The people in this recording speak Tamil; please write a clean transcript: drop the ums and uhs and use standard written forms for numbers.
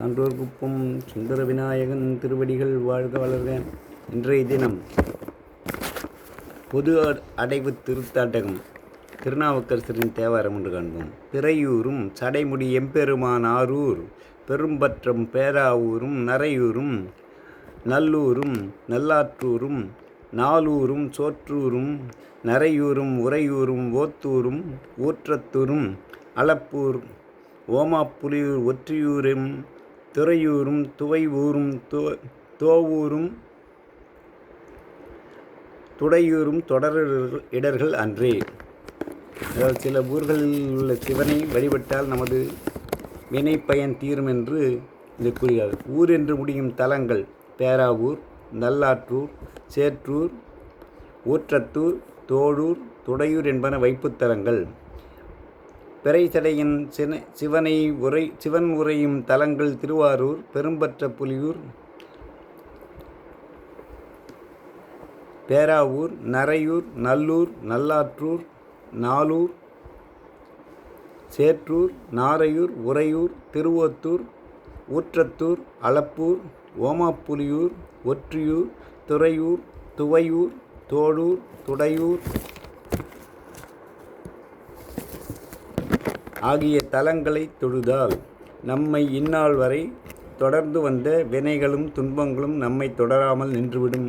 சான்றோர்குப்பம் சுந்தர விநாயகன் திருவடிகள் வாழ்க வளர்க. இன்றைய தினம் பொது அடைவு திருத்தாண்டகம் திருநாவுக்கரசரின் தேவாரம் என்று காண்போம். பிறையூரும் சடைமுடி எம்பெருமான் ஆரூர் பெரும்பற்றம் பேராவூரும் நரையூரும் நல்லூரும் நல்லாற்றூரும் நாளூரும் சோற்றூரும் நரையூரும் உறையூரும் ஓத்தூரும் ஊற்றத்தூரும் அளப்பூர் ஓமாப்புலியூர் ஒற்றியூரும் துறையூரும் துவையூரும் தோவூரும் துடையூரும் தொடர் இடர்கள் அன்றே. அதாவது சில ஊர்களில் உள்ள சிவனை வழிபட்டால் நமது வினை பயன் தீரும் என்று இது கூறுகிறார். ஊர் என்று முடியும் தலங்கள் பேராவூர், நல்லாற்றூர், சேற்றூர், ஊற்றத்தூர், தோழூர், துடையூர் என்பன வைப்புத்தலங்கள். பிறைசடையின் சிவன் உரையும் தலங்கள் திருவாரூர், பெரும்பற்ற புலியூர், பேராவூர், நரையூர், நல்லூர், நல்லாற்றூர், நாளூர், சேற்றூர், நாரையூர், உறையூர், திருவோத்தூர், ஊற்றத்தூர், அளப்பூர், ஓமாப்புலியூர், ஒற்றியூர், துறையூர், துவையூர், தோழூர், துடையூர் ஆகிய தலங்களை தொழுதால் நம்மை இந்நாள் வரை தொடர்ந்து வந்த வினைகளும் துன்பங்களும் நம்மை தொடராமல் நின்றுவிடும்.